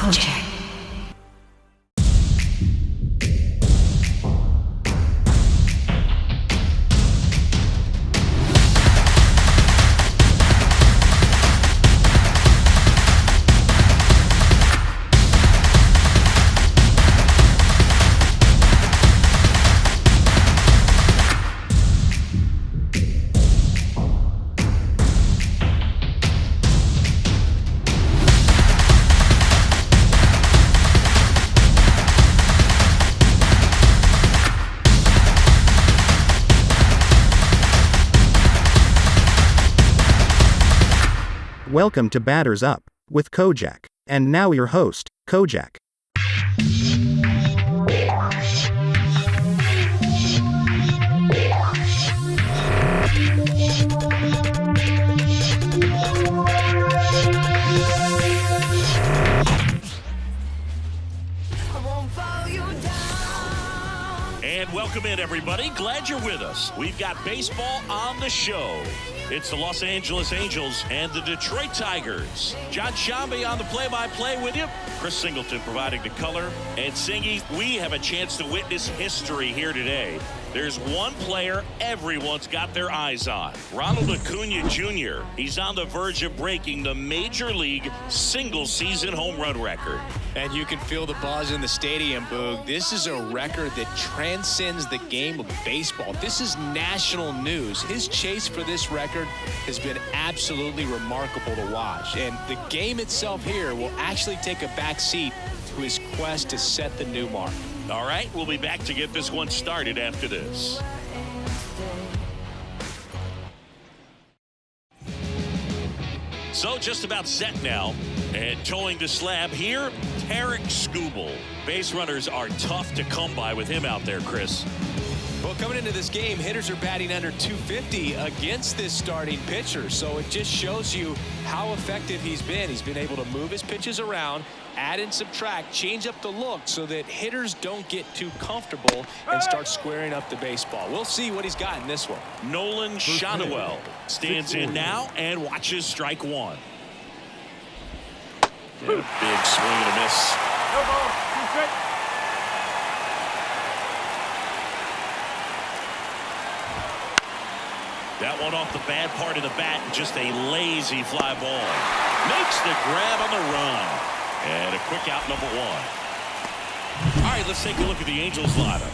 Kojak. Welcome to Batters Up with Kojak. And now your host, Kojak. And welcome in, everybody. Glad you're with us. We've got baseball on the show. It's the Los Angeles Angels and the Detroit Tigers. John Shambi on the play-by-play with you. Chris Singleton providing the color. And Singy, we have a chance to witness history here today. There's one player everyone's got their eyes on. Ronald Acuna Jr. He's on the verge of breaking the Major League single-season home run record. And you can feel the buzz in the stadium, Boog. This is a record that transcends the game of baseball. This is national news. His chase for this record has been absolutely remarkable to watch. And the game itself here will actually take a back seat to his quest to set the new mark. All right, we'll be back to get this one started after this. So just about set now, and towing the slab here, Tarek Skubal. Base runners are tough to come by with him out there, Chris. Well, coming into this game, hitters are batting under 250 against this starting pitcher. So it just shows you how effective he's been. He's been able to move his pitches around, add and subtract, change up the look so that hitters don't get too comfortable and start squaring up the baseball. We'll see what he's got in this one. Nolan Shotwell stands in now and watches strike one. And a big swing and a miss. No ball. Two straight. That one off the bad part of the bat, just a lazy fly ball. Makes the grab on the run. And a quick out, number one. All right, let's take a look at the Angels lineup.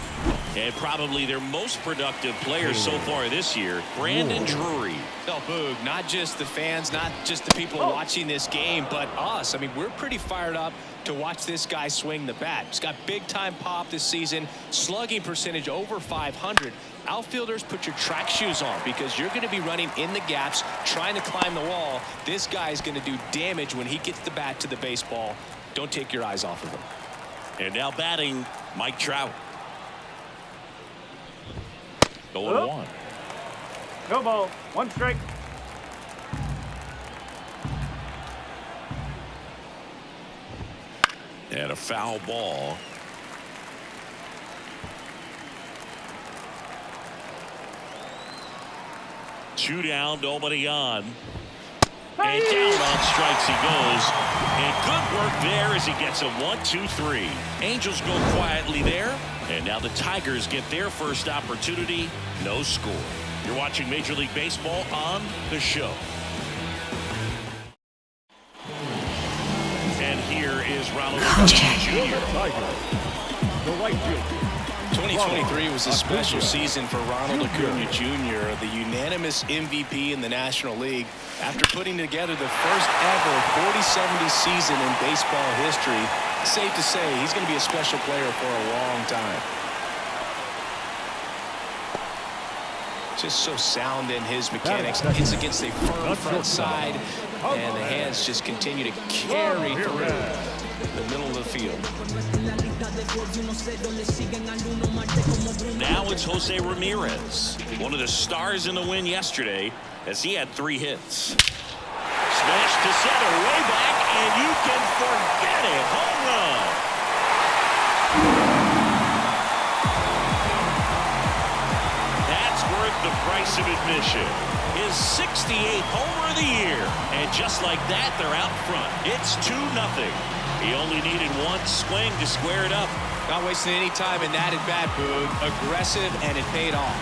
And probably their most productive player so far this year, Brandon Drury. Oh, Boog, not just the fans, not just the people watching this game, but us. I mean, we're pretty fired up to watch this guy swing the bat. He's got big-time pop this season, slugging percentage over 500. Outfielders, put your track shoes on because you're going to be running in the gaps, trying to climb the wall. This guy's going to do damage when he gets the bat to the baseball. Don't take your eyes off of him. And now batting, Mike Trout. 0-1. No ball. One strike. And a foul ball. Two down, nobody on. And down on strikes he goes. And good work there as he gets a 1-2-3. Angels go quietly there. And now the Tigers get their first opportunity. No score. You're watching Major League Baseball on the show. And here is Ronald Acuna Jr. The right field. 2023 was a special season for Ronald Acuna Jr., the unanimous MVP in the National League. After putting together the first ever 40-70 season in baseball history, safe to say he's going to be a special player for a long time. Just so sound in his mechanics. Hits against a firm front side, and the hands just continue to carry through the middle of the field. Now it's Jose Ramirez, one of the stars in the win yesterday, as he had 3 hits. Smash to center, way back, and you can forget it. Home run. That's worth the price of admission. His 68th homer of the year. And just like that, they're out front. It's 2-0. He only needed one swing to square it up. Not wasting any time in that at bat, Boog. Aggressive, and it paid off.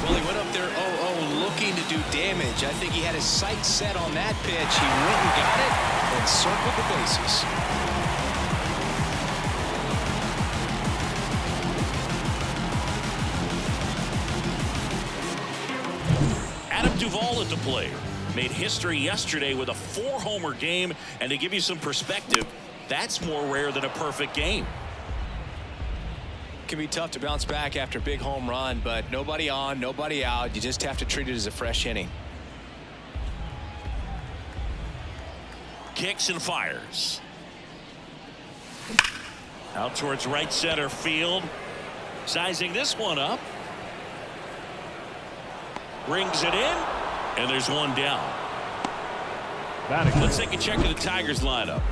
Well, he went up there 0-0 looking to do damage. I think he had his sights set on that pitch. He went and got it and circled the bases. Duvall at the plate. Made history yesterday with a 4-homer game, and to give you some perspective, that's more rare than a perfect game. Can be tough to bounce back after a big home run, but nobody on, nobody out. You just have to treat it as a fresh inning. Kicks and fires. Out towards right center field. Sizing this one up. Brings it in, and there's one down. Let's take a check of the Tigers lineup.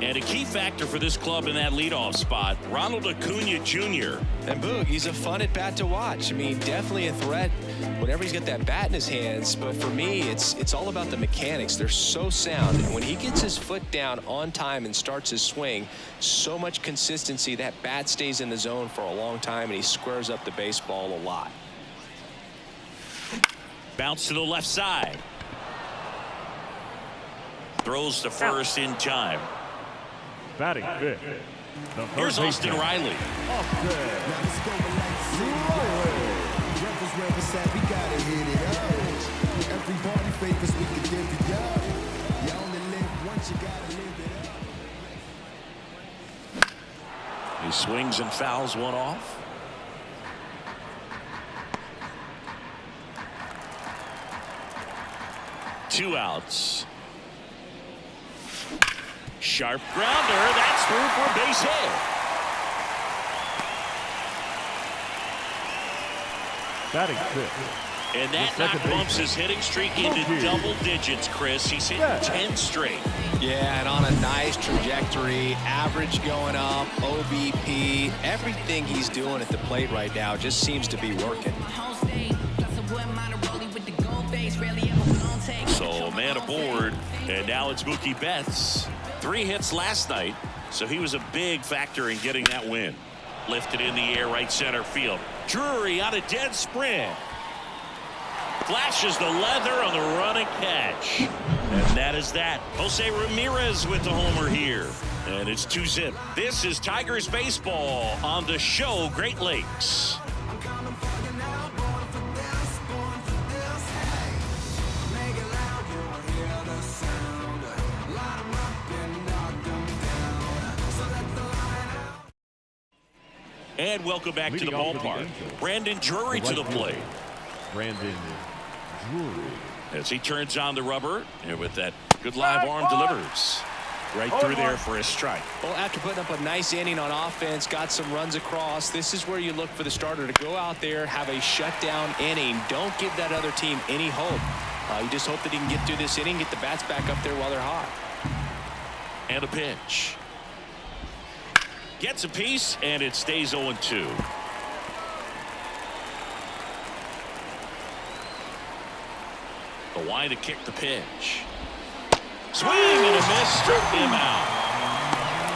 And a key factor for this club in that leadoff spot, Ronald Acuna Jr. And Boog, he's a fun at bat to watch. I mean, definitely a threat whenever he's got that bat in his hands. But for me, it's all about the mechanics. They're so sound. And when he gets his foot down on time and starts his swing, so much consistency, that bat stays in the zone for a long time, and he squares up the baseball a lot. Bounce to the left side. Throws to first in time. Batting fifth. Here's Austin Riley. He swings and fouls one off. Two outs. Sharp grounder. That's through for a base hit. Batting fifth. And that knock bumps his hitting streak into double digits, Chris. He's hit 10 straight. Yeah, and on a nice trajectory. Average going up, OBP. Everything he's doing at the plate right now just seems to be working. So man aboard, and now it's Mookie Betts. 3 hits last night, so he was a big factor in getting that win. Lifted in the air, right center field. Drury on a dead sprint. Flashes the leather on the running catch. And that is that. Jose Ramirez with the homer here. And it's 2-zip. This is Tigers baseball on the show Great Lakes. And welcome back to the ballpark. Brandon Drury to the plate. Brandon Drury. As he turns on the rubber, and with that good live arm delivers. Right through there for a strike. Well, after putting up a nice inning on offense, got some runs across, this is where you look for the starter to go out there, have a shutdown inning. Don't give that other team any hope. You just hope that he can get through this inning, get the bats back up there while they're hot. And a pitch. Gets a piece, and it stays 0-2. The wide to kick the pitch. Swing and a miss, struck him out.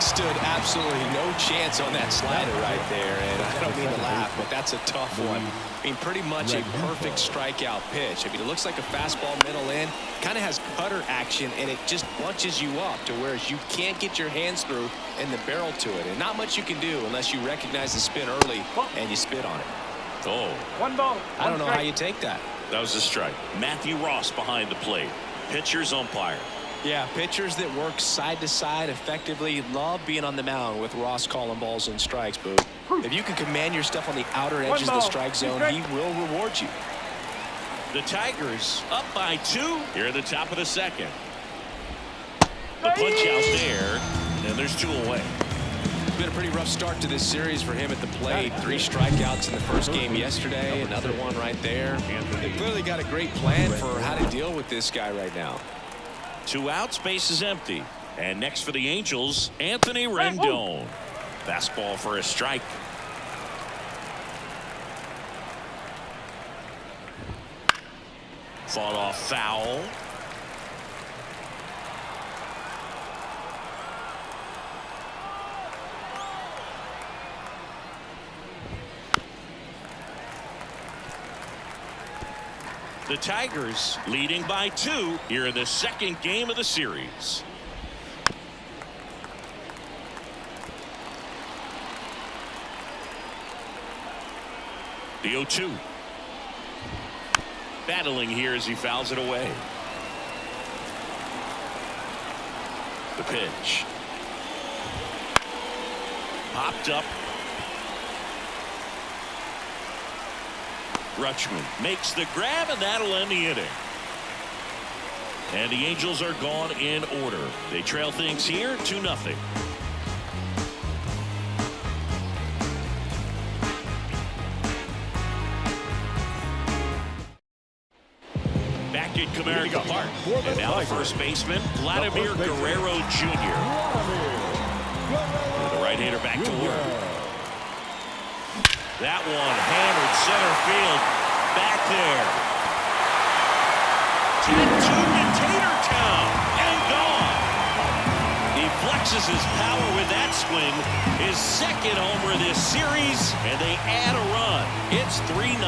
Stood absolutely no chance on that slider right there, and I don't mean to laugh, but that's a tough one. I mean, pretty much a perfect strikeout pitch. I mean, it looks like a fastball middle in, kind of has cutter action, and it just bunches you up to where you can't get your hands through and the barrel to it, and not much you can do unless you recognize the spin early and you spit on it. Oh. One ball. I don't know how you take that. That was a strike. Matthew Ross behind the plate. Pitcher's umpire. Yeah, pitchers that work side to side effectively love being on the mound with Ross calling balls and strikes, Boo. If you can command your stuff on the outer edges of the strike zone, he will reward you. The Tigers up by 2 here at the top of the second. The punch out there, and there's 2 away. Been a pretty rough start to this series for him at the plate. 3 strikeouts in the first game yesterday, another one right there. They clearly got a great plan for how to deal with this guy right now. 2 outs, base is empty. And next for the Angels, Anthony Rendon. Fastball for a strike. Fought off foul. The Tigers leading by 2 here in the second game of the series. The 0-2. Battling here as he fouls it away. The pitch. Popped up. Rutschman makes the grab, and that'll end the inning. And the Angels are gone in order. They trail things here 2-0. Back at Comerica Park. And now the first baseman, Vladimir Guerrero Jr. And the right-hander back to work. That one hammered center field. Back there. Tattooed to Tater Town and gone. He flexes his power with that swing. His second homer this series, and they add a run. It's 3-0.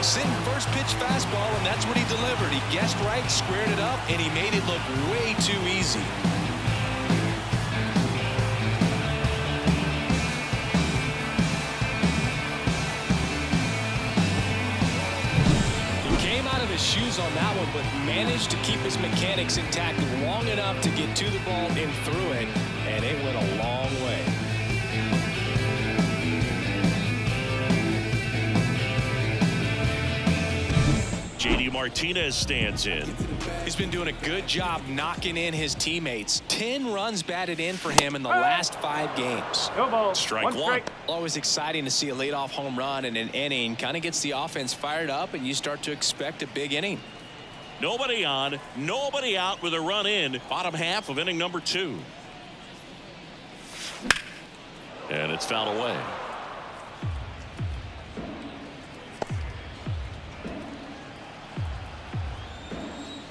Sitting first pitch fastball, and that's what he delivered. He guessed right, squared it up, and he made it look way too easy. Shoes on that one, but managed to keep his mechanics intact long enough to get to the ball and through it, and it went a long way. JD Martinez stands in. He's been doing a good job knocking in his teammates. 10 runs batted in for him in the last 5 games. Strike one. Always exciting to see a leadoff home run in an inning. Kind of gets the offense fired up, and you start to expect a big inning. Nobody on, nobody out with a run in. Bottom half of inning number 2. And it's fouled away.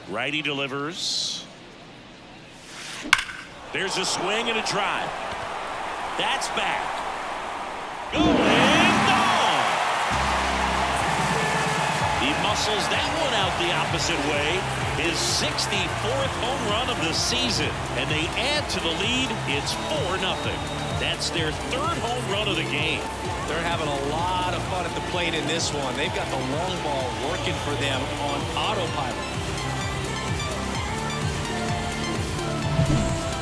Righty delivers. There's a swing and a drive. That's back. Going gone. He muscles that one out the opposite way. His 64th home run of the season. And they add to the lead. It's 4-0. That's their 3rd home run of the game. They're having a lot of fun at the plate in this one. They've got the long ball working for them on autopilot.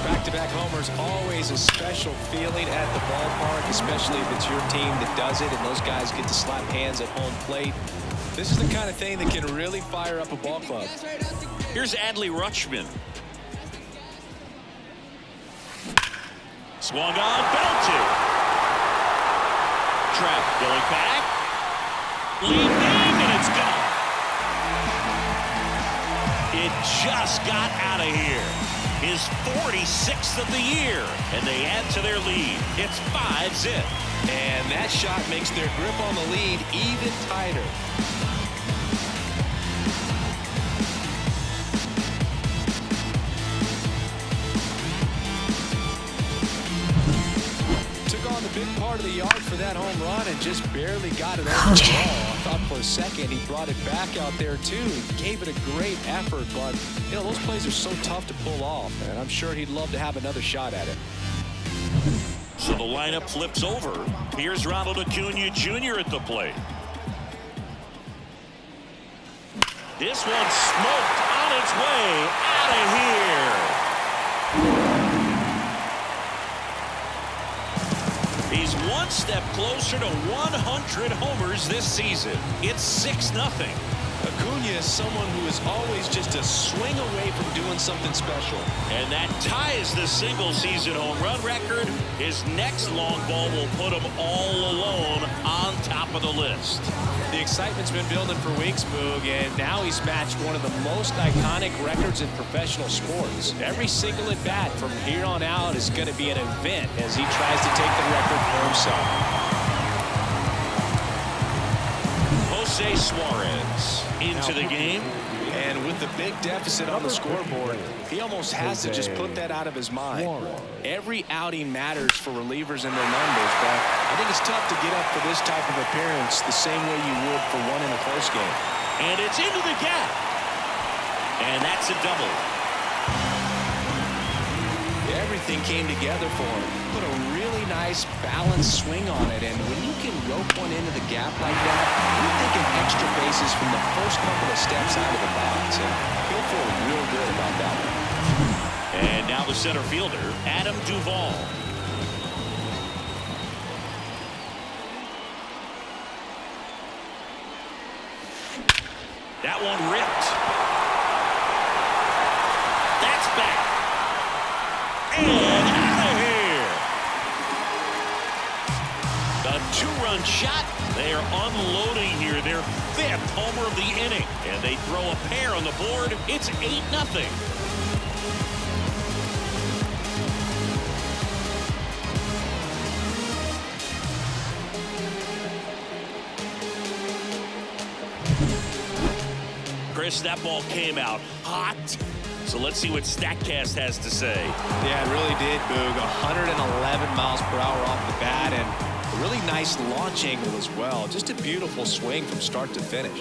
Back-to-back homers, always a special feeling at the ballpark, especially if it's your team that does it and those guys get to slap hands at home plate. This is the kind of thing that can really fire up a ball club. Here's Adley Rutschman. Swung on, belted. Trap going back. Leaping, and it's gone. It just got out of here. His 46th of the year, and they add to their lead. It's 5-0. And that shot makes their grip on the lead even tighter. Took on the big part of the yard for that home run and just barely got it over the ball. I thought for a second he brought it back out there too. He gave it a great effort, but you know those plays are so tough to pull off, and I'm sure he'd love to have another shot at it. So the lineup flips over. Here's Ronald Acuna Jr. at the plate. This one smoked on its way out of here. He's one step closer to 100 homers this season. It's 6-0. Acuna is someone who is always just a swing away from doing something special. And that ties the single-season home run record. His next long ball will put him all alone on top of the list. The excitement's been building for weeks, Boog, and now he's matched one of the most iconic records in professional sports. Every single at-bat from here on out is going to be an event as he tries to take the record for himself. Jose Suarez into the game. And with the big deficit on the scoreboard, he almost has to just put that out of his mind. Every outing matters for relievers and their numbers, but I think it's tough to get up for this type of appearance the same way you would for one in a close game. And it's into the gap. And that's a double. Everything came together for him. Put a really nice balanced swing on it, and when you can rope one into the gap like that, you're thinking extra bases from the first couple of steps out of the box, and he'll feel real good about that one. And now the center fielder, Adam Duvall. That one ripped. That's back. And out of here. The two-run shot. They are unloading here. Their 5th homer of the inning. And they throw a pair on the board. It's 8-0. Chris, that ball came out hot. So let's see what StatCast has to say. Yeah, it really did, Boog. 111 miles per hour off the bat, and a really nice launch angle as well. Just a beautiful swing from start to finish.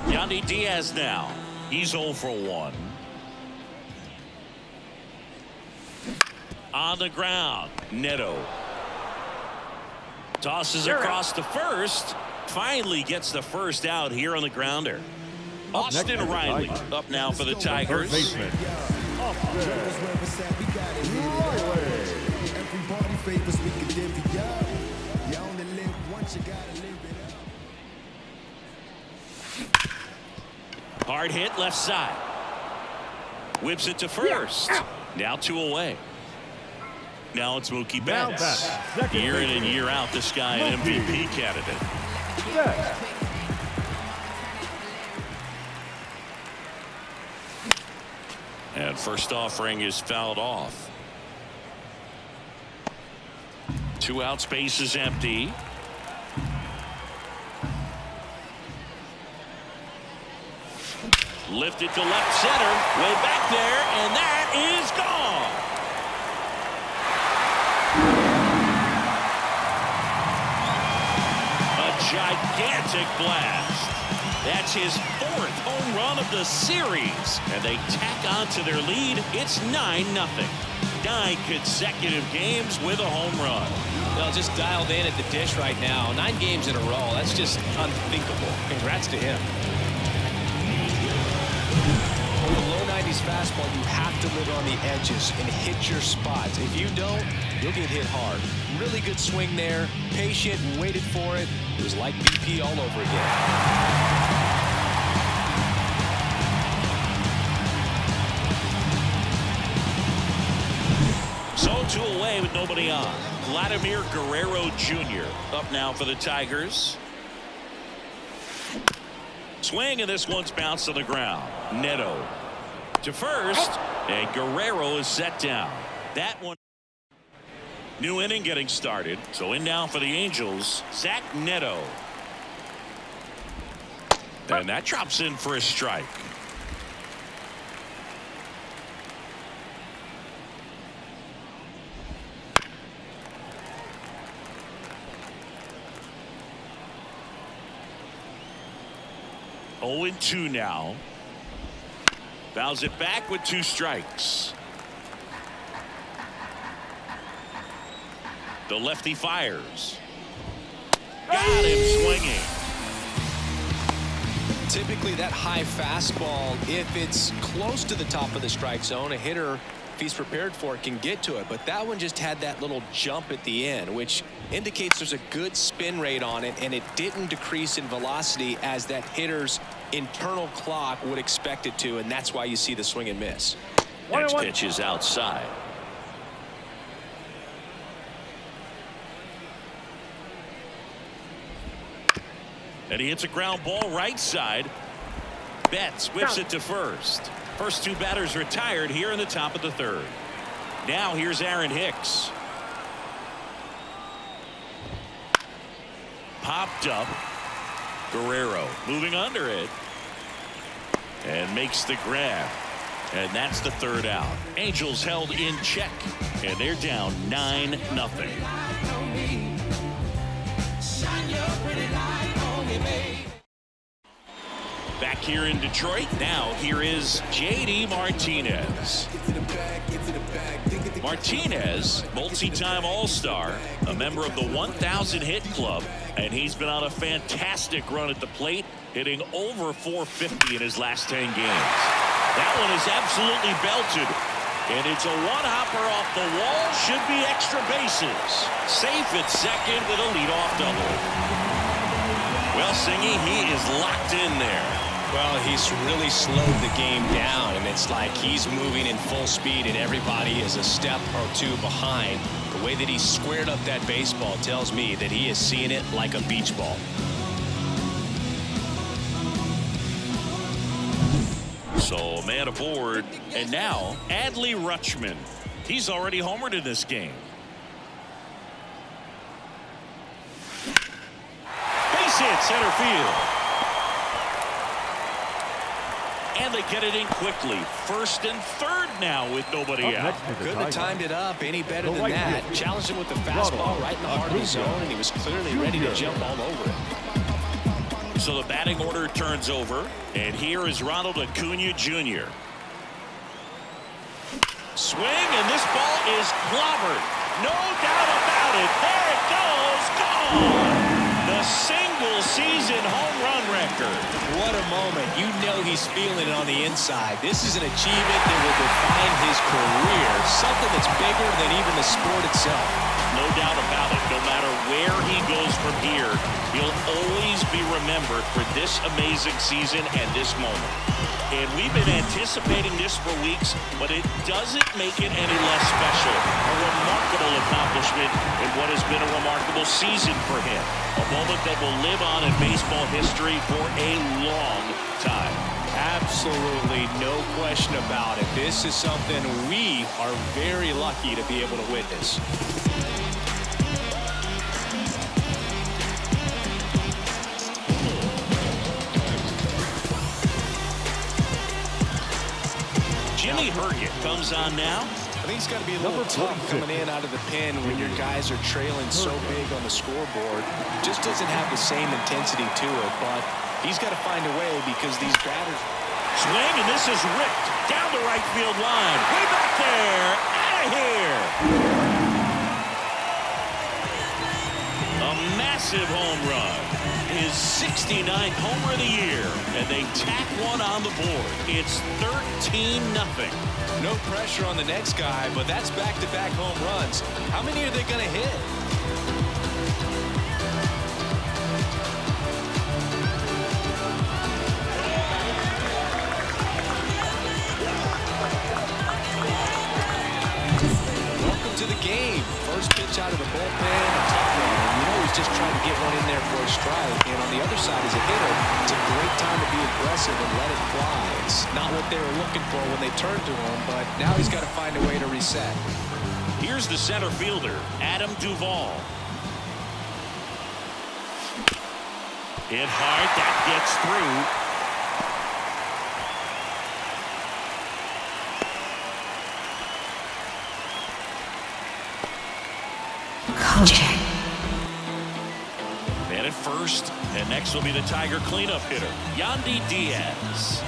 Yandy Diaz now. He's 0 for 1. On the ground, Neto. Tosses across to first. Finally gets the first out here on the grounder. Austin Riley up now for the Tigers. Hard hit left side. Whips it to first. Now 2 away. Now it's Mookie Betts. Year in and year out, this guy an MVP candidate. And first offering is fouled off. 2 out, space is empty. Lifted to left center, way back there, and that is gone. Gigantic blast. That's his 4th home run of the series. And they tack on to their lead. It's 9-0. 9 consecutive games with a home run. Well, just dialed in at the dish right now. 9 games in a row. That's just unthinkable. Congrats to him. With a low 90s fastball, you have to live on the edges and hit your spots. If you don't, you'll get hit hard. Really good swing there. Patient, waited for it. It was like BP all over again. So 2 away with nobody on. Vladimir Guerrero Jr. up now for the Tigers. Swing, and this one's bounced to the ground. Neto to first, and Guerrero is set down. That one. New inning getting started. So in now for the Angels, Zach Neto. And that drops in for a strike. Oh, 0-2 now. Fouls it back with 2 strikes. The lefty fires. Got him swinging. Typically that high fastball, if it's close to the top of the strike zone, a hitter, if he's prepared for it, can get to it. But that one just had that little jump at the end, which indicates there's a good spin rate on it, and it didn't decrease in velocity as that hitter's internal clock would expect it to, and that's why you see the swing and miss. Next pitch is outside. And he hits a ground ball right side. Betts whips it to first. First 2 batters retired here in the top of the 3rd. Now here's Aaron Hicks. Popped up. Guerrero moving under it and makes the grab. And that's the third out. Angels held in check, and they're down 9-0. Back here in Detroit, now here is J.D. Martinez. Martinez, multi-time All-Star, a member of the 1,000 hit club, and he's been on a fantastic run at the plate, hitting over .450 in his last 10 games. That one is absolutely belted, and it's a one-hopper off the wall. Should be extra bases. Safe at second with a leadoff double. Well, Singy, he is locked in there. Well, he's really slowed the game down, and it's like he's moving in full speed, and everybody is a step or two behind. The way that he squared up that baseball tells me that he is seeing it like a beach ball. So, man aboard, and now Adley Rutschman. He's already homered in this game. Base hit, center field. And they get it in quickly. First and third now with nobody out. Couldn't have timed it up any better than that. Challenged him with the fastball right in the heart of the zone, and he was clearly ready to jump all over it. So the batting order turns over, and here is Ronald Acuna Jr. Swing, and this ball is clobbered. No doubt about it. There it goes. Gone. The single-season home run record. What a moment. You know he's feeling it on the inside. This is an achievement that will define his career, something that's bigger than even the sport itself. No doubt about it. No matter where he goes from here, he'll always be remembered for this amazing season and this moment. And we've been anticipating this for weeks, but it doesn't make it any less special. A remarkable accomplishment in what has been a remarkable season for him. A moment that will live on in baseball history for a long time. Absolutely no question about it. This is something we are very lucky to be able to witness. Jimmy Herget comes on now. I think it's got to be a little tough coming in out of the pen when your guys are trailing so big on the scoreboard. Just doesn't have the same intensity to it, but he's got to find a way because these batters. Swing, and this is ripped down the right field line. Way back there. Out of here. A massive home run. His 69th homer of the year, and they tack one on the board. It's 13-0. No pressure on the next guy, but that's back-to-back home runs. How many are they going to hit? Welcome to the game. First pitch out of the bullpen, a tough one. And you know he's just trying to get one in there for a strike. And on the other side, as a hitter, it's a great time to be aggressive and let it fly. It's not what they were looking for when they turned to him, but now he's got to find a way to reset. Here's the center fielder, Adam Duvall. Hit hard, that gets through. Kojak. Man at first, and next will be the Tiger cleanup hitter, Yandy Diaz.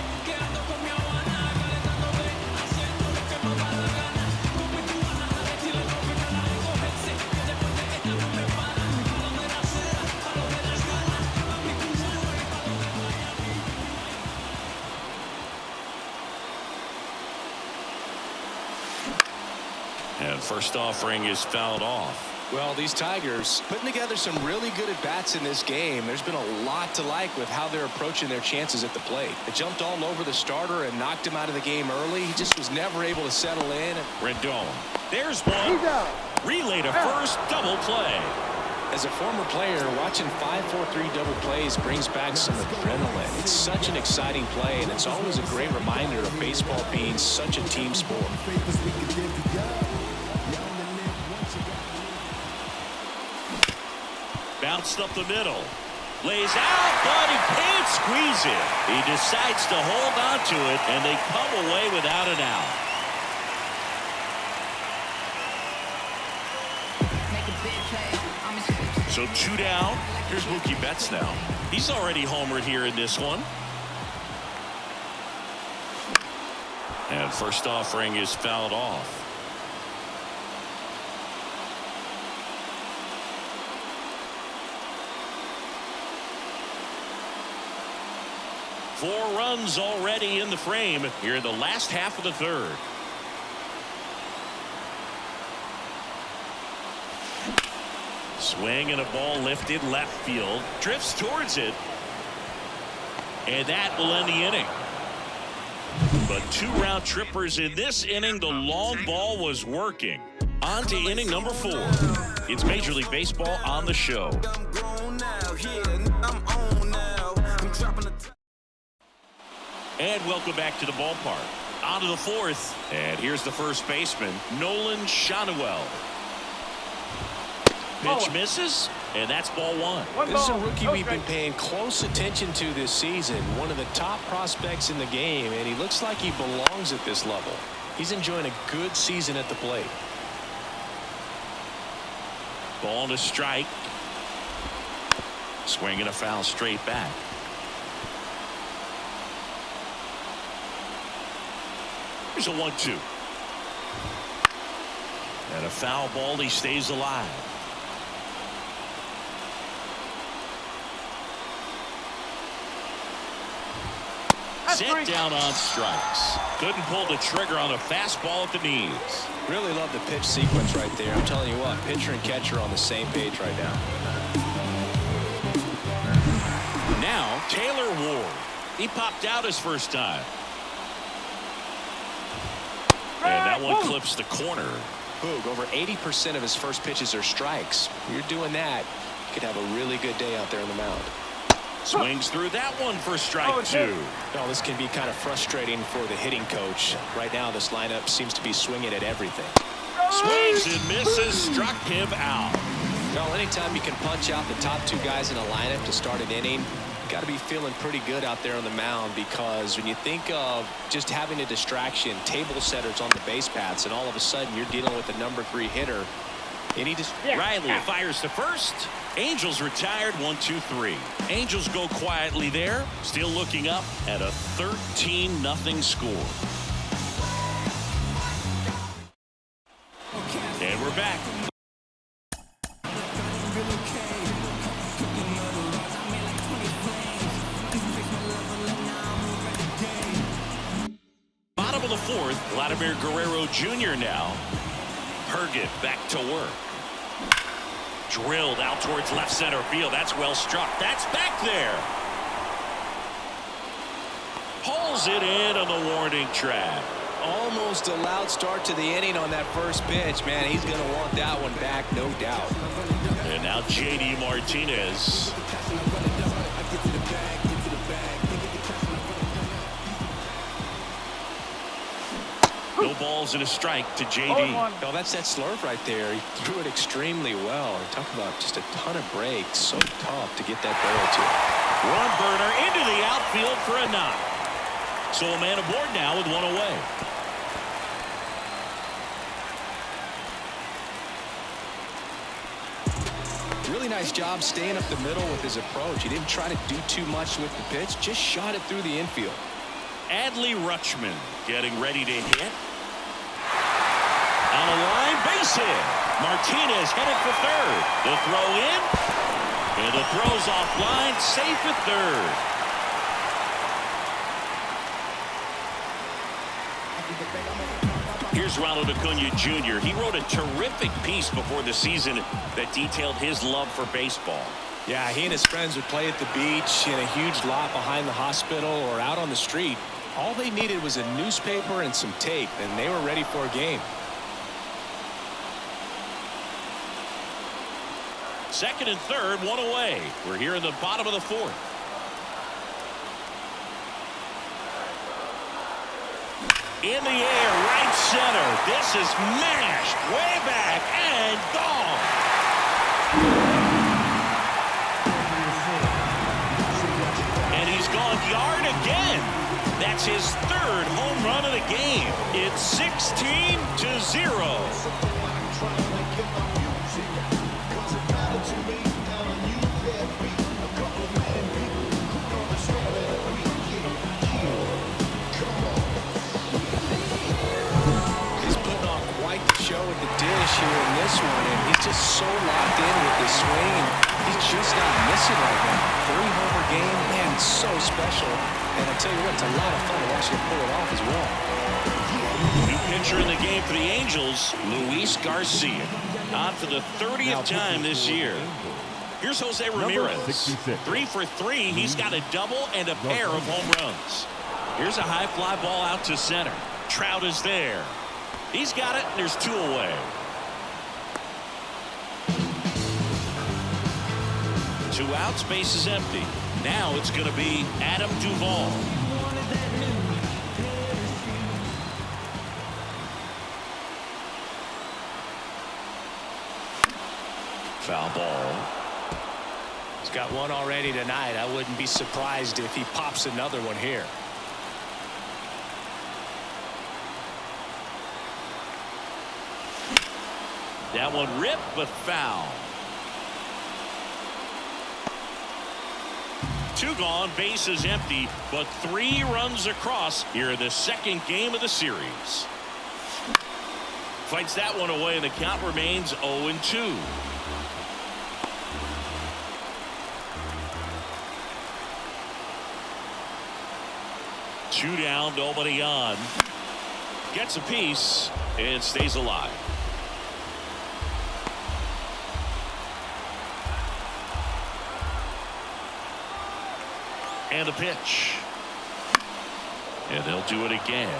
And first offering is fouled off. Well, these Tigers putting together some really good at-bats in this game. There's been a lot to like with how they're approaching their chances at the plate. They jumped all over the starter and knocked him out of the game early. He just was never able to settle in. Rendon. There's one. Relay to first, double play. As a former player, watching 5-4-3 double plays brings back some adrenaline. It's such an exciting play, and it's always a great reminder of baseball being such a team sport. Bounced up the middle. Lays out, but he can't squeeze it. He decides to hold on to it, and they come away without an out. So 2 down. Here's Mookie Betts now. He's already homered here in this one. And first offering is fouled off. Four runs already in the frame here in the last half of the third. Swing and a ball lifted left field. Drifts towards it. And that will end the inning. But 2 round trippers in this inning. The long ball was working. On to inning number 4. It's Major League Baseball on the show. And welcome back to the ballpark. On to the 4th. And here's the first baseman, Nolan Schanuel. Pitch misses, and that's ball 1. This is a rookie we've been paying close attention to this season. One of the top prospects in the game, and he looks like he belongs at this level. He's enjoying a good season at the plate. Ball to strike. Swing and a foul straight back. Here's a 1-2. And a foul ball. He stays alive. Sent down on strikes. Couldn't pull the trigger on a fastball at the knees. Really love the pitch sequence right there. I'm telling you what, pitcher and catcher are on the same page right now. Now Taylor Ward. He popped out his first time. And that one clips the corner. Boog, over 80% of his first pitches are strikes. You're doing that, you could have a really good day out there on the mound. Swings through that one for strike 2. Oh, this can be kind of frustrating for the hitting coach. Right now, this lineup seems to be swinging at everything. Swings and misses, struck him out. Well, anytime you can punch out the top 2 guys in a lineup to start an inning, you got to be feeling pretty good out there on the mound, because when you think of just having a distraction, table setters on the base paths, and all of a sudden you're dealing with the number 3 hitter. Riley fires to first. Angels retired 1-2-3. Angels go quietly there, still looking up at a 13-0 score. And we're back. Bottom of the 4th, Vladimir Guerrero Jr. now. Herget back to work. Drilled out towards left center field. That's well struck. That's back there. Pulls it in on the warning track. Almost a loud start to the inning on that first pitch. Man, he's going to want that one back, no doubt. And now J.D. Martinez. No balls and a strike to J.D. Oh, that's that slurve right there. He threw it extremely well. Talk about just a ton of breaks. So tough to get that barrel to it. Run burner into the outfield for a knock. So a man aboard now with 1 away. Really nice job staying up the middle with his approach. He didn't try to do too much with the pitch. Just shot it through the infield. Adley Rutschman getting ready to hit. On a line, base hit. Martinez headed for third. The throw in. And the throw's offline, safe at third. Here's Ronald Acuna Jr. He wrote a terrific piece before the season that detailed his love for baseball. Yeah, he and his friends would play at the beach, in a huge lot behind the hospital, or out on the street. All they needed was a newspaper and some tape, and they were ready for a game. Second and third, 1 away. We're here in the bottom of the 4th. In the air, right center. This is mashed way back and gone. yard again. That's his third home run of the game. It's 16-0. Show with the dish here in this one, and he's just so locked in with his swing, and he's just not missing right now. 3-homer game, man, it's so special, and I tell you what, it's a lot of fun to watch him pull it off as well. New pitcher in the game for the Angels, Luis Garcia, on for the 30th time this year. Here's Jose Ramirez, 3 for 3. He's got a double and a pair of home runs. Here's a high fly ball out to center. Trout is there. He's got it, and there's 2 away. 2 outs, base is empty. Now it's going to be Adam Duvall. Foul ball. He's got one already tonight. I wouldn't be surprised if he pops another one here. That one ripped, but foul. 2 gone, base is empty, but 3 runs across here in the second game of the series. Fights that one away, and the count remains 0-2. Two down, nobody on. Gets a piece and stays alive. And a pitch. And they'll do it again.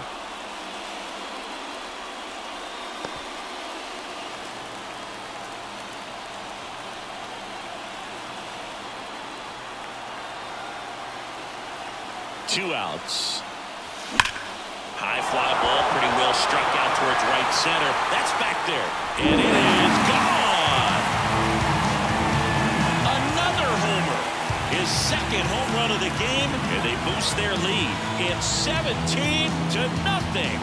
Two outs. High fly ball, pretty well struck out towards right center. That's back there. And it is gone. Another homer. His second home run of the game, and they boost their lead. It's 17-0.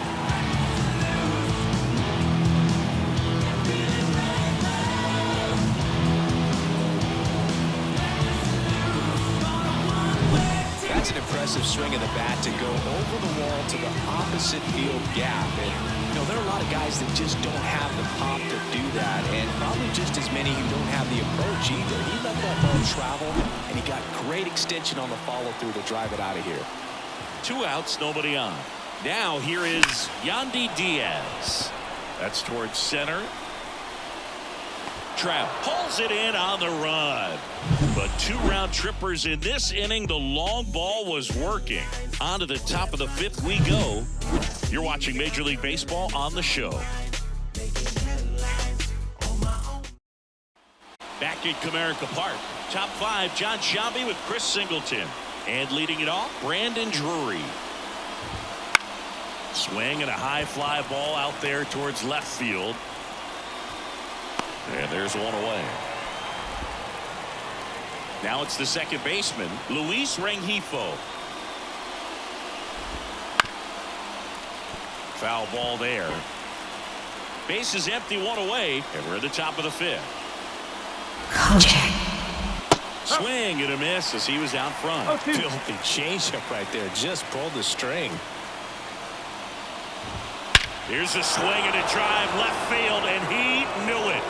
That's an impressive swing of the bat to go over the wall to the opposite field gap. And, you know, there are a lot of guys that just don't have the pop to do that, and probably just as many who don't have the approach either. He let that ball travel, and he got great extension on the follow-through to drive it out of here. 2 outs, nobody on. Now here is Yandy Diaz. That's towards center. Trout pulls it in on the run. But 2 round trippers in this inning. The long ball was working. On to the top of the 5th we go. You're watching Major League Baseball on the show. Back at Comerica Park. Top 5, John Sciambi with Chris Singleton. And leading it off, Brandon Drury. Swing and a high fly ball out there towards left field. And there's one away. Now it's the second baseman, Luis Rengifo. Foul ball there. Base is empty, 1 away, and we're at the top of the 5th. Kojak. Swing and a miss as he was out front. Filthy changeup right there. Just pulled the string. Here's a swing and a drive left field, and he knew it.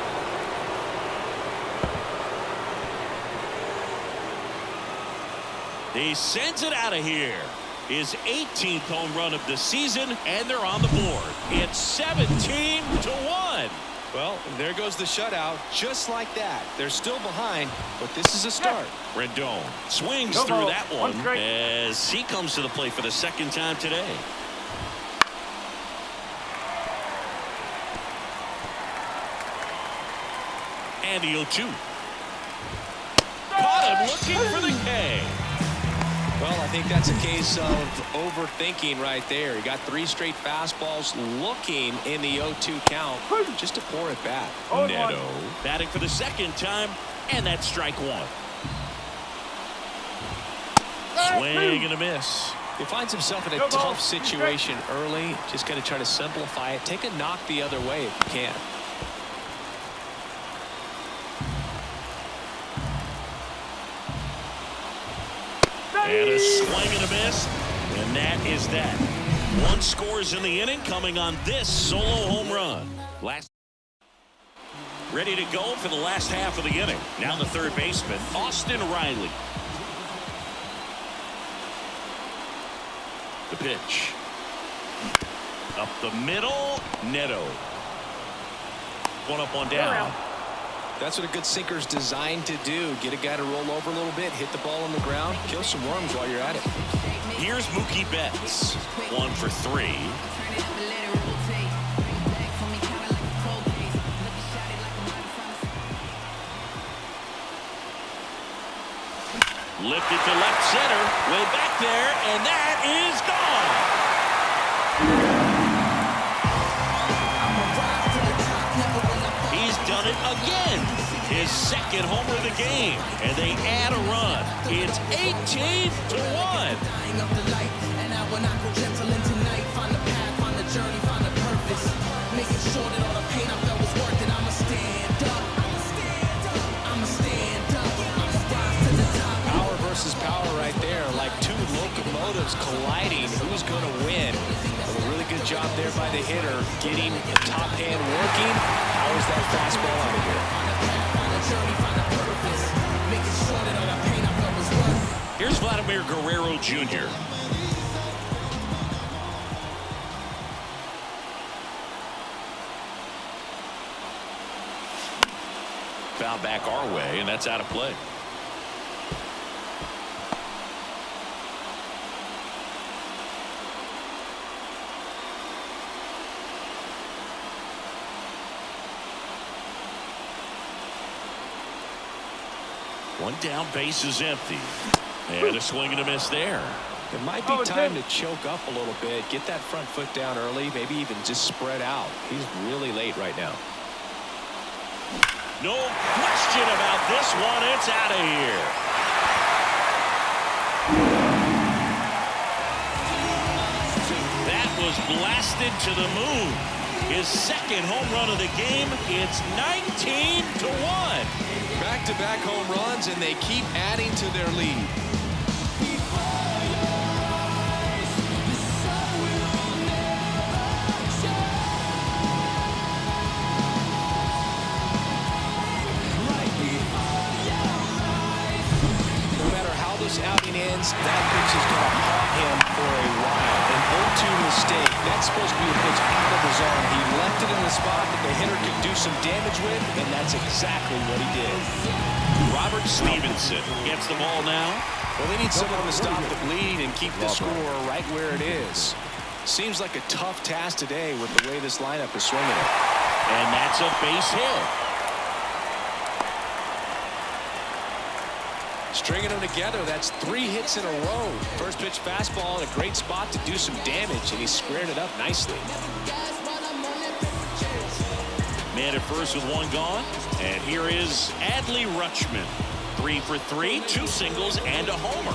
He sends it out of here. His 18th home run of the season, and they're on the board. It's 17-1. Well, there goes the shutout. Just like that. They're still behind, but this is a start. Rendon swings through that one as he comes to the plate for the second time today. And the 0-2. Caught him looking for the K. Well, I think that's a case of overthinking right there. He got 3 straight fastballs looking in the 0-2 count just to pour it back. Neto batting for the second time, and that's strike 1. Swing and a miss. He finds himself in a tough situation early. Just got to try to simplify it. Take a knock the other way if you can. And a swing and a miss. And that is that. One scores in the inning, coming on this solo home run. Ready to go for the last half of the inning. Now the third baseman, Austin Riley. The pitch. Up the middle, Neto. One up, one down. That's what a good sinker's designed to do. Get a guy to roll over a little bit, hit the ball on the ground, kill some worms while you're at it. Here's Mookie Betts. 1 for 3. Lifted to left center, way back there, and that is gone. He's done it again. His second homer of the game, and they add a run. It's 18-1. Power versus power right there, like two locomotives colliding. Who's going to win? A really good job there by the hitter, getting the top hand working. Powers that fastball out of here. Here's Vladimir Guerrero Jr. Foul back our way, and that's out of play. One down, base is empty. And a swing and a miss there. It might be time to choke up a little bit, get that front foot down early, maybe even just spread out. He's really late right now. No question about this one. It's out of here. That was blasted to the moon. His second home run of the game. It's 19-1. Back-to-back home runs, and they keep adding to their lead. No matter how this outing ends, that pitch is going to haunt him for a while. An 0-2 mistake. That's supposed to be a pitch out of the zone. He left it in the spot that the hitter could do some damage with, and that's exactly what he did. Robert Stevenson gets the ball now. Well, they need someone to stop the bleed and keep the score right where it is. Seems like a tough task today with the way this lineup is swinging it. And that's a base hit. Stringing them together, that's 3 hits in a row. First pitch fastball in a great spot to do some damage, and he squared it up nicely. Man at first with one gone. And here is Adley Rutschman. 3 for 3, 2 singles and a homer.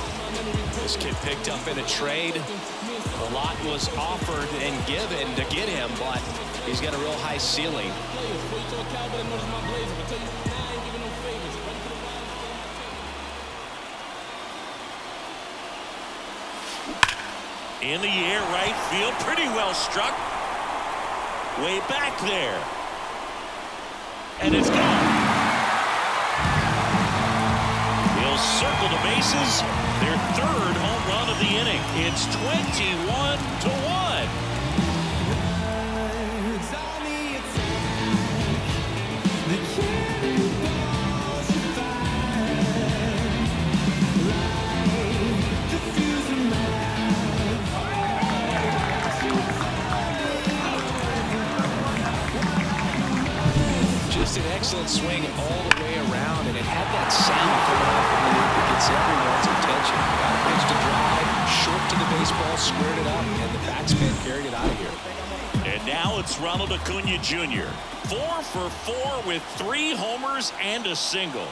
This kid picked up in a trade. A lot was offered and given to get him, but he's got a real high ceiling. In the air, right field, pretty well struck. Way back there. And it's gone. He'll circle the bases. Their third home run of the inning. It's 21-1. Just an excellent swing all the way around, and it had that sound coming off the loop that gets everyone's attention. Got a pitch to drive, short to the baseball, squared it up, and the backspin carried it out of here. And now it's Ronald Acuna Jr. 4 for 4 with 3 homers and a single.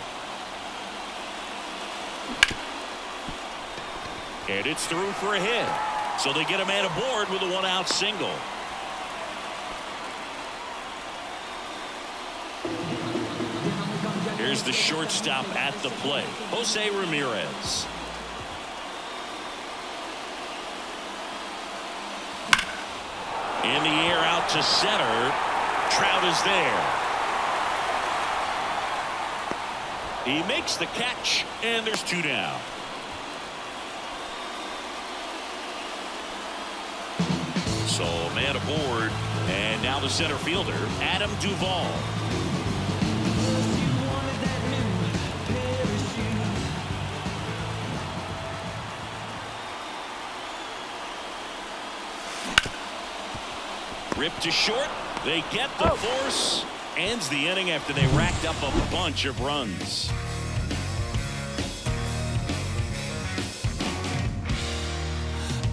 And it's through for a hit. So they get a man aboard with a 1-out single. Here's the shortstop at the plate, Jose Ramirez. In the air out to center. Trout is there. He makes the catch, and there's 2 down. So man aboard, and now the center fielder, Adam Duvall. Ripped to short. They get the force. Ends the inning after they racked up a bunch of runs.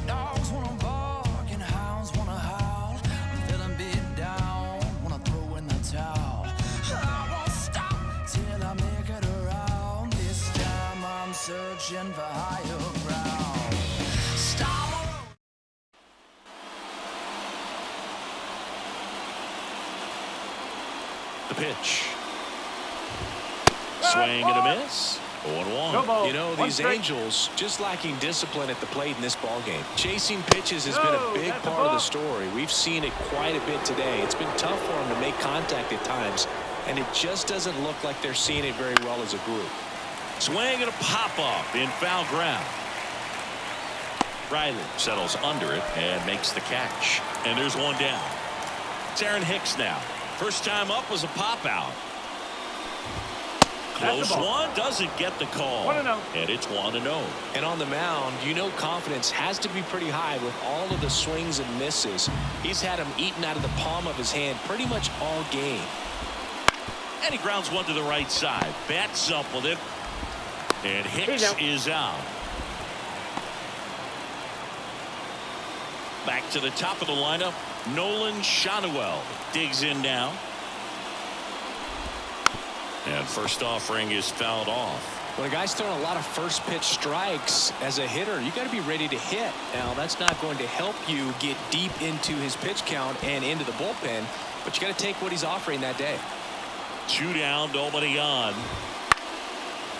Dogs wanna bark and hounds wanna howl. I'm feeling beat down, wanna throw in the towel. I won't stop till I make it around. This time I'm searching for higher ground. Stop. The pitch. Swing and a miss. 0-1. You know, these Angels just lacking discipline at the plate in this ballgame. Chasing pitches has been a big part of the story. We've seen it quite a bit today. It's been tough for them to make contact at times, and it just doesn't look like they're seeing it very well as a group. Swing and a pop-up in foul ground. Riley settles under it and makes the catch. And there's 1 down. It's Aaron Hicks now. First time up was a pop-out. Close one, doesn't get the call. And it's 1-0. And on the mound, you know confidence has to be pretty high with all of the swings and misses. He's had them eaten out of the palm of his hand pretty much all game. And he grounds one to the right side. Bats up with it. And Hicks is out. Back to the top of the lineup. Nolan Shanuel digs in now. And first offering is fouled off. When a guy's throwing a lot of first pitch strikes as a hitter, you got to be ready to hit. Now, that's not going to help you get deep into his pitch count and into the bullpen, but you got to take what he's offering that day. 2 down, nobody on.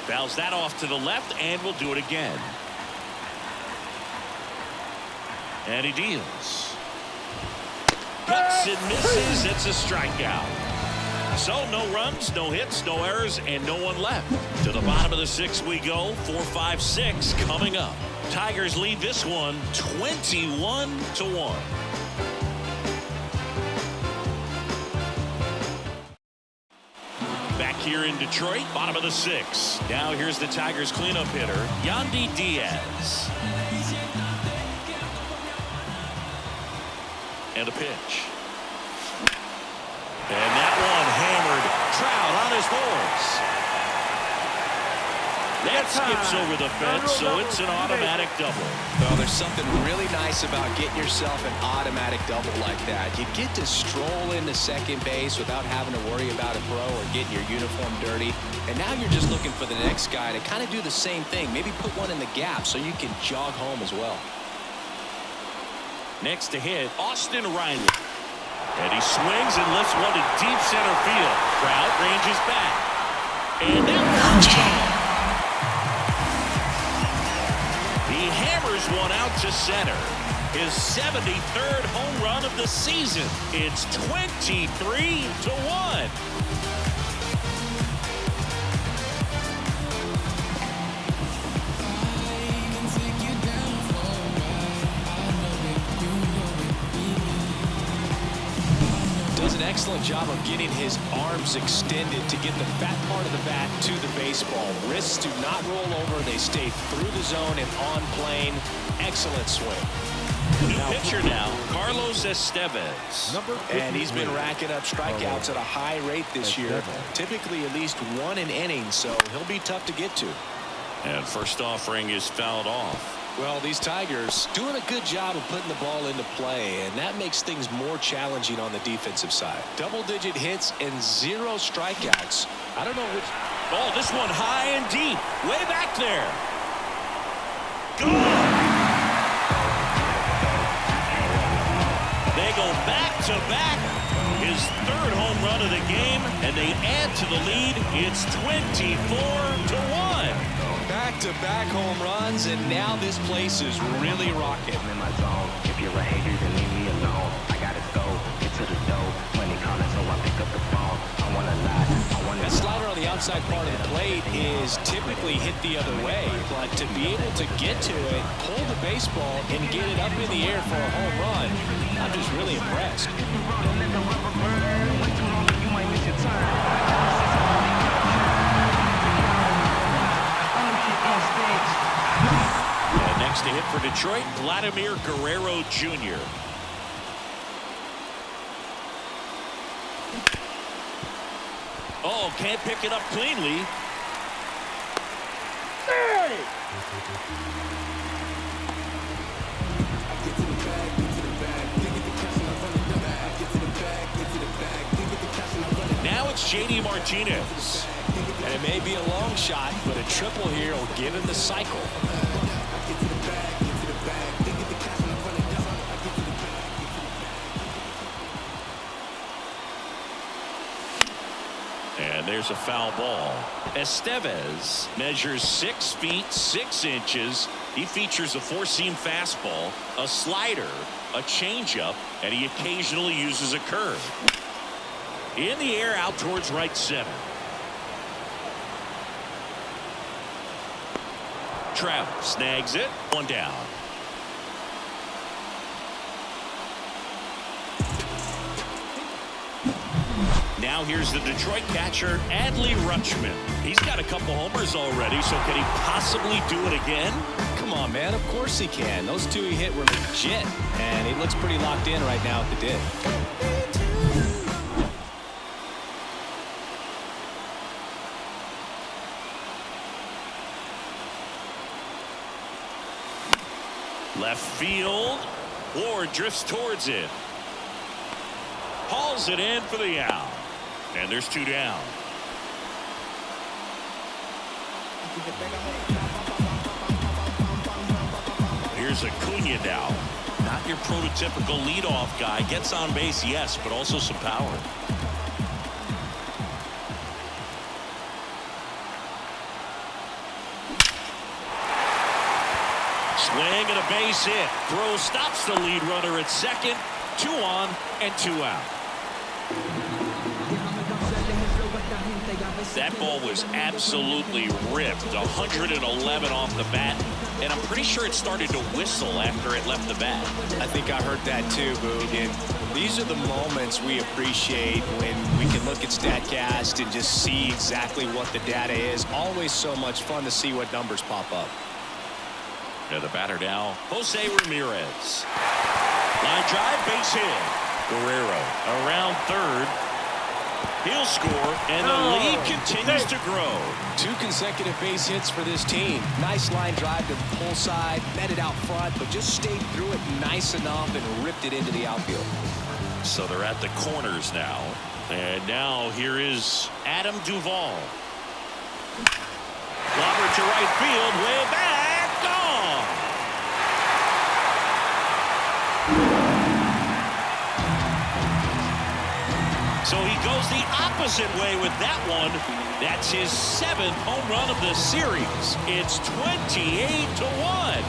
Fouls that off to the left, and will do it again. And he deals. Cuts and misses. It's a strikeout. So no runs, no hits, no errors, and no one left. To the bottom of the 6th we go. 4-5-6 coming up. Tigers lead this one 21-1. Back here in Detroit, bottom of the 6th. Now here's the Tigers cleanup hitter, Yandy Diaz. And the pitch. And that one hammered. Trout on his horse. That skips over the fence, so it's an automatic double. Well, there's something really nice about getting yourself an automatic double like that. You get to stroll into second base without having to worry about a throw or getting your uniform dirty. And now you're just looking for the next guy to kind of do the same thing. Maybe put one in the gap so you can jog home as well. Next to hit, Austin Riley. And he swings and lifts one to deep center field. Trout ranges back. And now Kojak. he hammers one out to center. His 73rd home run of the season. It's 23-1. Does an excellent job of getting his arms extended to get the fat part of the bat to the baseball. Wrists do not roll over. They stay through the zone and on plane. Excellent swing. New pitcher now, Carlos Estevez. And he's been racking up strikeouts at a high rate this year. Typically at least 1 an inning, so he'll be tough to get to. And first offering is fouled off. Well, these Tigers doing a good job of putting the ball into play, and that makes things more challenging on the defensive side. Double-digit hits and 0 strikeouts. I don't know which. Oh, this one high and deep. Way back there. Gone! back-to-back. His third home run of the game, and they add to the lead. It's 24-1. Back-to-back home runs, and now this place is really rocking. I'm in my zone. If you're a hater, then leave me alone. I gotta go. Get to the dough. Money calling, so I pick up the phone. I wanna lie. That slider on the outside part of the plate is typically hit the other way, but to be able to get to it, pull the baseball, and get it up in the air for a home run, I'm just really impressed. And next to hit for Detroit, Vladimir Guerrero Jr. Oh, can't pick it up cleanly. Now it's J.D. Martinez. And it may be a long shot, but a triple here will give him the cycle. And there's a foul ball. Estevez measures 6 feet 6 inches. He features a four-seam fastball, a slider, a changeup, and he occasionally uses a curve. In the air out towards right center. Trout snags it. One down. Now here's the Detroit catcher, Adley Rutschman. He's got a couple homers already, so can he possibly do it again? Come on, man. Of course he can. Those two he hit were legit, and he looks pretty locked in right now at the dip. Left field. Ward drifts towards it. Hauls it in for the out. And there's 2 down. Here's Acuna now. Not your prototypical leadoff guy. Gets on base, yes, but also some power. Swing and a base hit. Throw stops the lead runner at second. 2 on and 2 out. That ball was absolutely ripped. 111 off the bat. And I'm pretty sure it started to whistle after it left the bat. I think I heard that too, Boog. And these are the moments we appreciate when we can look at StatCast and just see exactly what the data is. Always so much fun to see what numbers pop up. Now the batter now, Jose Ramirez. Line drive, base hit. Guerrero around third. He'll score, and the lead continues to grow. 2 consecutive base hits for this team. Nice line drive to the pull side, met it out front, but just stayed through it nice enough and ripped it into the outfield. So they're at the corners now. And now here is Adam Duvall. Lobber to right field, way back, gone. So he goes the opposite way with that one. That's his 7th home run of the series. It's 28-1.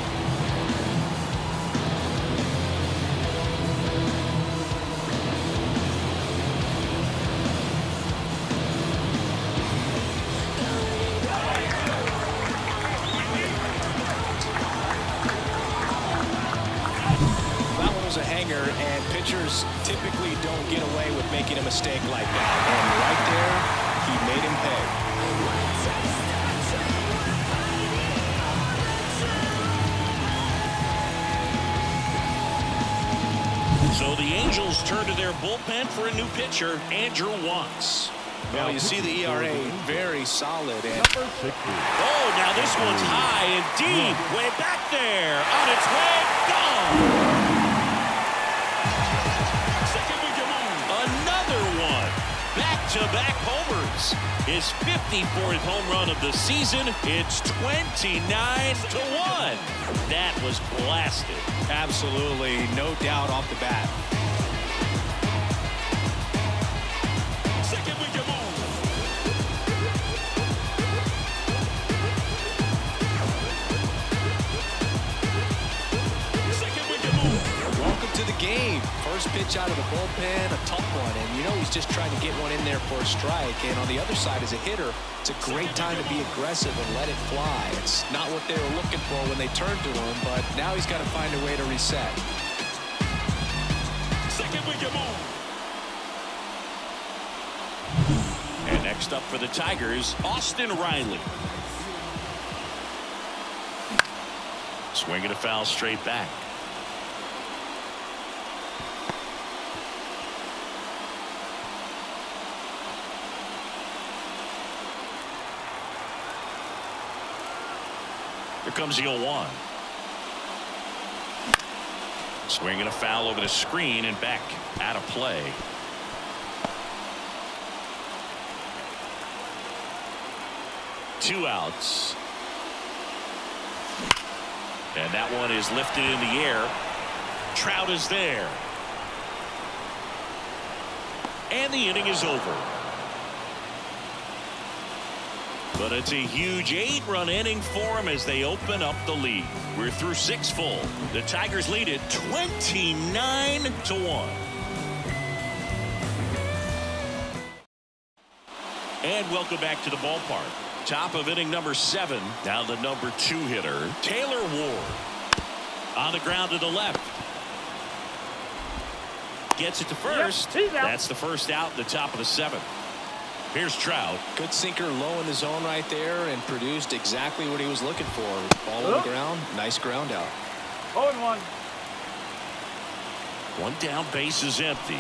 A hanger, and pitchers typically don't get away with making a mistake like that. And right there, he made him pay. So the Angels turn to their bullpen for a new pitcher, Andrew Watts. Well, you see the ERA very solid. And oh, now this one's high and deep, way back there, on its way, gone. Back-to-back homers. His 54th home run of the season. It's 29-1. That was blasted. Absolutely, no doubt off the bat. First pitch out of the bullpen, a tough one, and you know he's just trying to get one in there for a strike. And on the other side, as a hitter, it's a great time to be aggressive and let it fly. It's not what they were looking for when they turned to him, but now he's got to find a way to reset. Second we get on. And next up for the Tigers, Austin Riley. Swinging a foul straight back. Here comes the 0-1. Swinging a foul over the screen and back out of play. Two outs. And that one is lifted in the air. Trout is there. And the inning is over. But it's a huge 8-run inning for them as they open up the lead. We're through 6 full. The Tigers lead it 29-1. And welcome back to the ballpark. Top of inning number 7. Now the number 2 hitter, Taylor Ward. On the ground to the left. Gets it to first. That's the first out in the top of the 7th. Here's Trout. Good sinker low in the zone right there and produced exactly what he was looking for. Ball on the ground. Nice ground out. 0-1. One down, base is empty.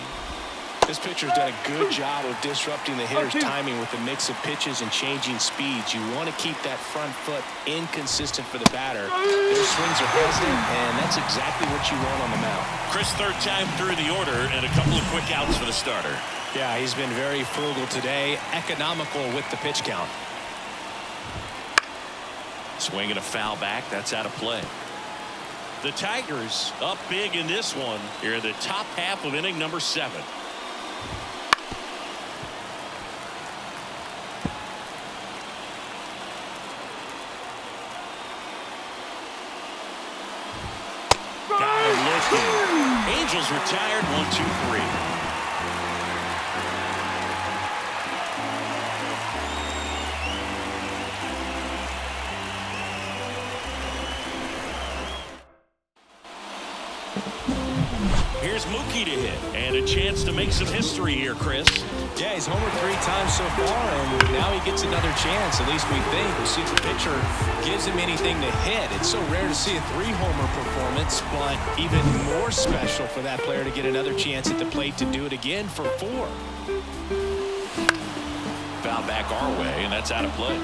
This pitcher's done a good job of disrupting the hitter's timing with a mix of pitches and changing speeds. You want to keep that front foot inconsistent for the batter. Their swings are hesitant, and that's exactly what you want on the mound. Chris, third time through the order, and a couple of quick outs for the starter. Yeah, he's been very frugal today, economical with the pitch count. Swinging a foul back, that's out of play. The Tigers up big in this one here in the top half of inning number 7. Got him looking. Angels retired 1-2-3. Here's Mookie to hit, and a chance to make some history here, Chris. Yeah, he's homered 3 times so far, and now he gets another chance, at least we think. We'll see if the pitcher gives him anything to hit. It's so rare to see a 3-homer performance, but even more special for that player to get another chance at the plate to do it again for 4. Foul back our way, and that's out of play.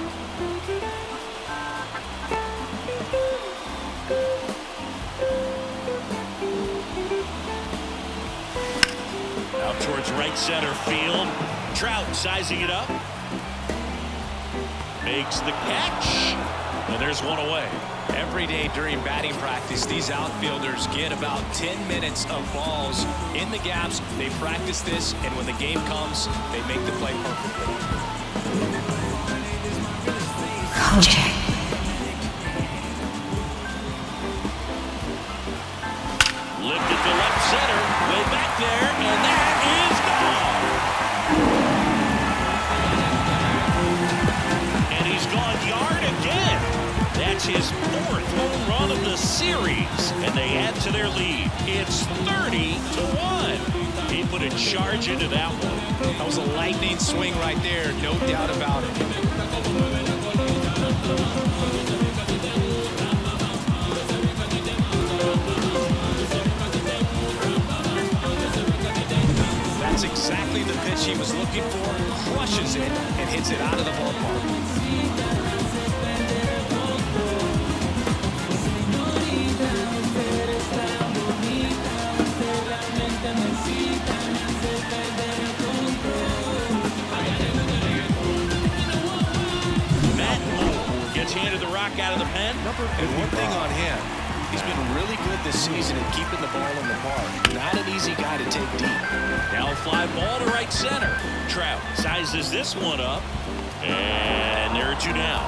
Out towards right center field. Trout sizing it up. Makes the catch. And there's one away. Every day during batting practice, these outfielders get about 10 minutes of balls in the gaps. They practice this, and when the game comes, they make the play perfectly. Kojak. Lifted to left center. Way back there, and that is gone. And he's gone yard again. That's his 4th home run of the series, and they add to their lead. It's 30-1. He put a charge into that one. That was a lightning swing right there, no doubt about it. That's exactly the pitch he was looking for. Crushes it and hits it out of the ballpark. Matt Moore gets handed the rock out of the pen. And one thing on him, he's been really good this season at keeping the ball in the park. Not an easy guy to take deep. Now a fly ball to right center. Trout sizes this one up, and there are 2 down.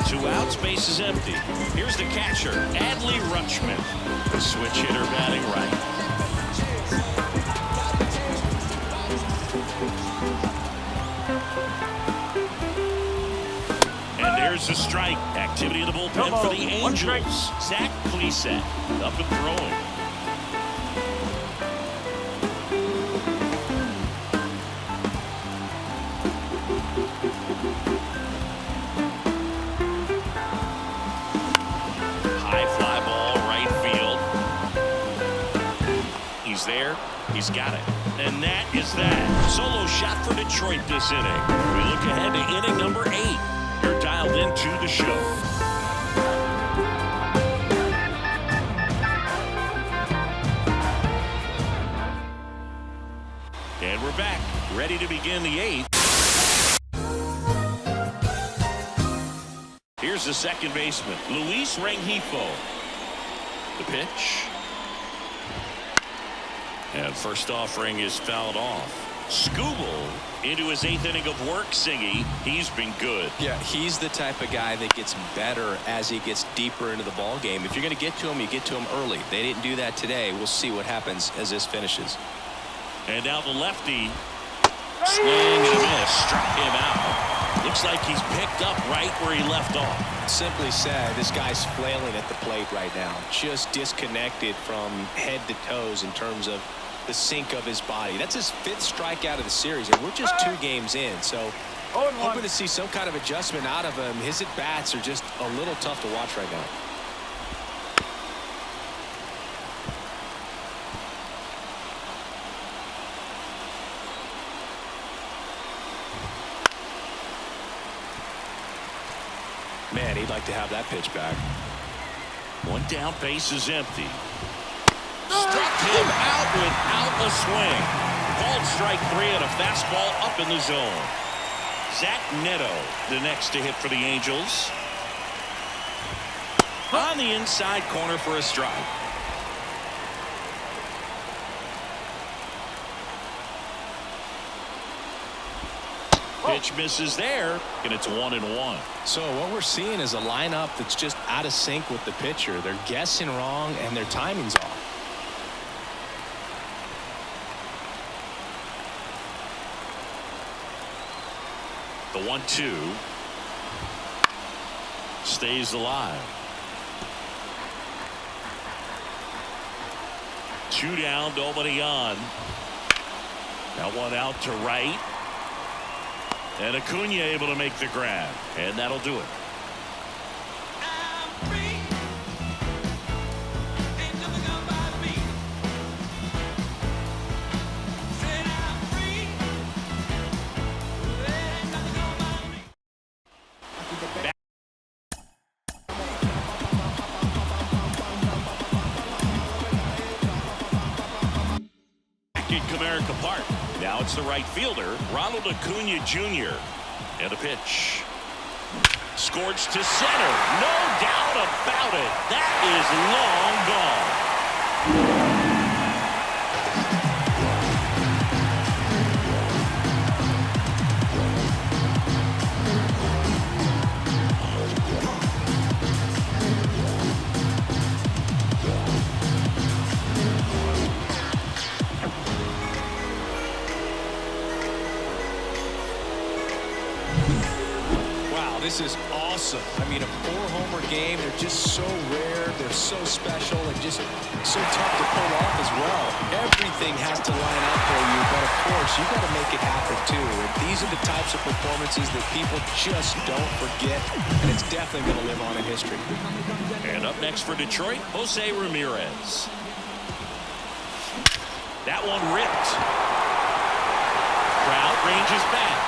2 Two outs, base is empty. Here's the catcher, Adley Rutschman. The switch hitter batting right. And there's the strike. Activity in the bullpen for the Angels. Zach Plesac up and throwing. There, he's got it. And that is that. Solo shot for Detroit this inning. We look ahead to inning number 8. You're dialed into the show. And we're back, ready to begin the 8th. Here's the second baseman, Luis Rengifo. The pitch. And first offering is fouled off. Skubal into his 8th inning of work, Singy. He's been good. Yeah, he's the type of guy that gets better as he gets deeper into the ball game. If you're going to get to him, you get to him early. They didn't do that today. We'll see what happens as this finishes. And now the lefty. Swing and a miss. Struck him out. Looks like he's picked up right where he left off. Simply said, this guy's flailing at the plate right now. Just disconnected from head to toes in terms of the sink of his body. That's his 5th strikeout of the series, and we're just 2 games in. So hoping to see some kind of adjustment out of him. His at-bats are just a little tough to watch right now. Man, he'd like to have that pitch back. One down, base is empty. Struck him out without a swing. Called strike 3 and a fastball up in the zone. Zach Neto, the next to hit for the Angels. On the inside corner for a strike. Pitch misses there, and it's 1-1. So what we're seeing is a lineup that's just out of sync with the pitcher. They're guessing wrong, and their timing's off. The 1-2 stays alive. 2 down, nobody on. That one out to right. And Acuna able to make the grab. And that'll do it. Comerica Park. Now it's the right fielder, Ronald Acuna Jr. And a pitch. Scorched to center. No doubt about it. That is long gone. This is awesome. I mean, a 4-homer game. They're just so rare. They're so special and just so tough to pull off as well. Everything has to line up for you, but of course, you got to make it happen too. And these are the types of performances that people just don't forget, and it's definitely going to live on in history. And up next for Detroit, Jose Ramirez. That one ripped. Crowd ranges back.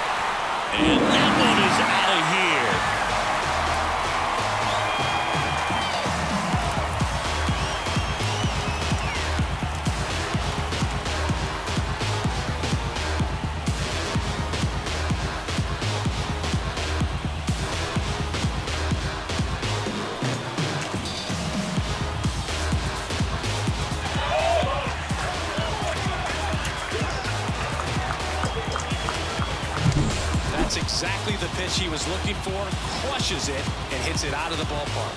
And that one is out of here. Exactly the pitch he was looking for, crushes it, and hits it out of the ballpark.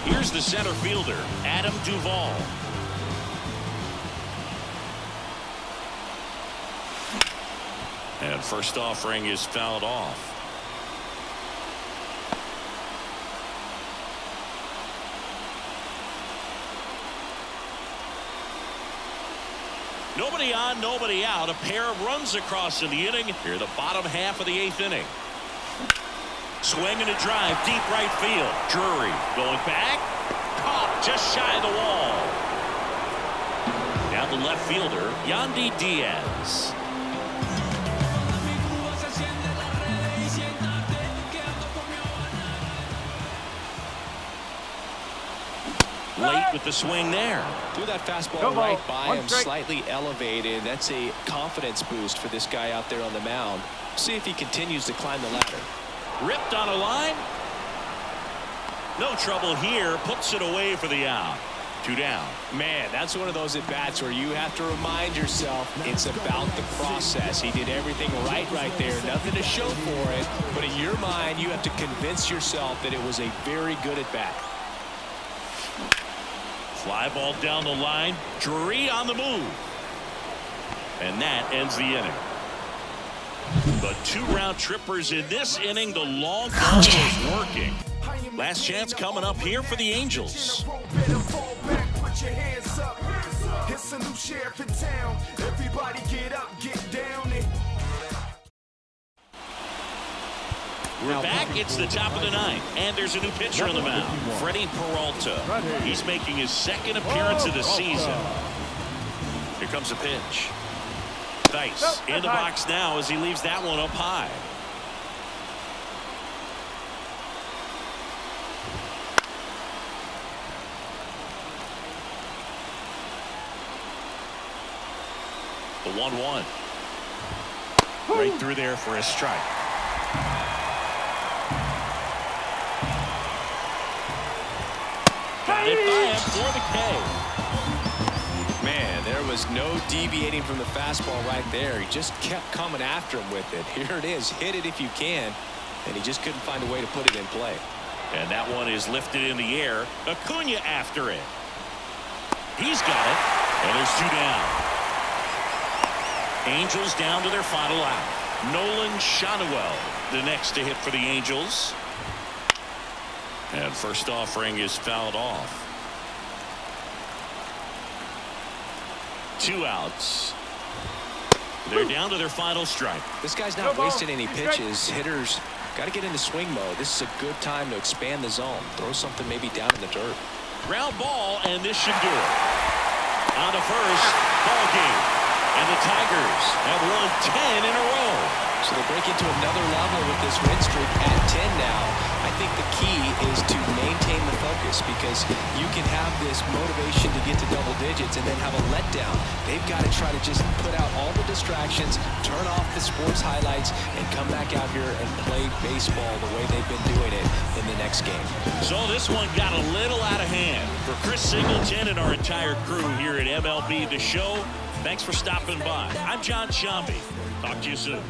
Here's the center fielder, Adam Duvall. And first offering is fouled off. Nobody on, nobody out. A pair of runs across in the inning. Here, the bottom half of the 8th inning. Swing and a drive, deep right field. Drury going back. Caught just shy of the wall. Now the left fielder, Yandy Diaz. Late with the swing there. Threw that fastball right by him, slightly elevated. That's a confidence boost for this guy out there on the mound. See if he continues to climb the ladder. Ripped on a line. No trouble here. Puts it away for the out. 2 down. Man, that's one of those at-bats where you have to remind yourself it's about the process. He did everything right there. Nothing to show for it. But in your mind, you have to convince yourself that it was a very good at-bat. Fly ball down the line. Drury on the move. And that ends the inning. But 2 round trippers in this inning. The long ball is working. Last chance coming up here for the Angels. It's a new sheriff in town. Everybody get up, get down. We're back. It's the top of the 9th, and there's a new pitcher on the mound, Freddie Peralta. He's making his 2nd appearance of the season. Here comes a pitch. Dice in the box now as he leaves that one up high. The 1-1. Right through there for a strike. Got it by him for the K. Man, there was no deviating from the fastball right there. He just kept coming after him with it. Here it is. Hit it if you can. And he just couldn't find a way to put it in play. And that one is lifted in the air. Acuna after it. He's got it. And there's 2 down. Angels down to their final out. Nolan Schanuel, the next to hit for the Angels. And first offering is fouled off. 2 outs. They're down to their final strike. This guy's not wasting any pitches. Hitters got to get into swing mode. This is a good time to expand the zone. Throw something maybe down in the dirt. Ground ball, and this should do it. On to first, ball game. And the Tigers have won 10 in a row. So they break into another level with this win streak at 10 now. I think the key is to maintain the focus, because you can have this motivation to get to double digits and then have a letdown. They've got to try to just put out all the distractions, turn off the sports highlights, and come back out here and play baseball the way they've been doing it in the next game. So this one got a little out of hand. For Chris Singleton and our entire crew here at MLB The Show, thanks for stopping by. I'm John Shambi. Talk to you soon.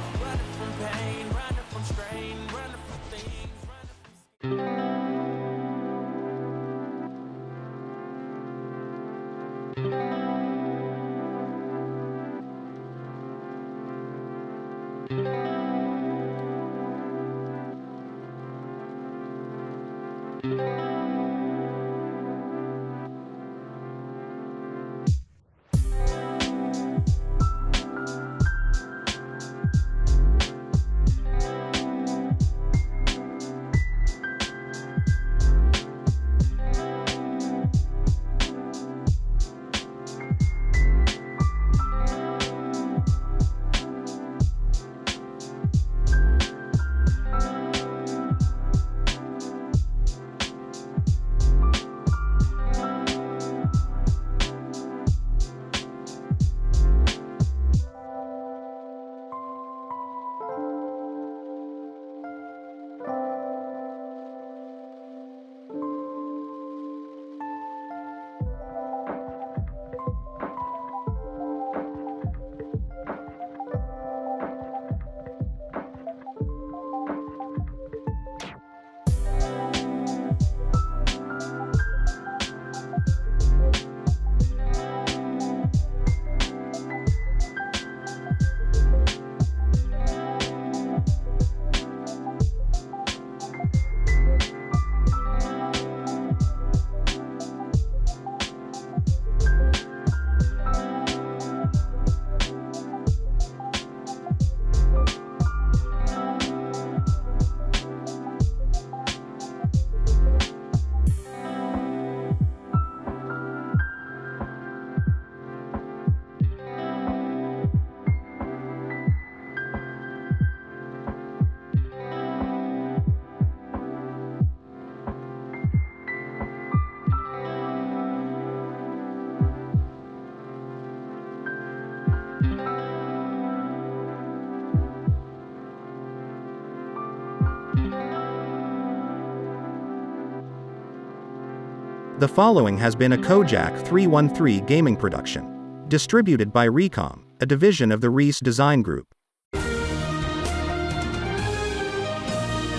The following has been a Kojak 313 gaming production. Distributed by Recom, a division of the Reese Design Group.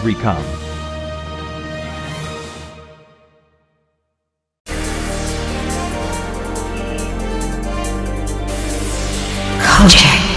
Recom. Kojak.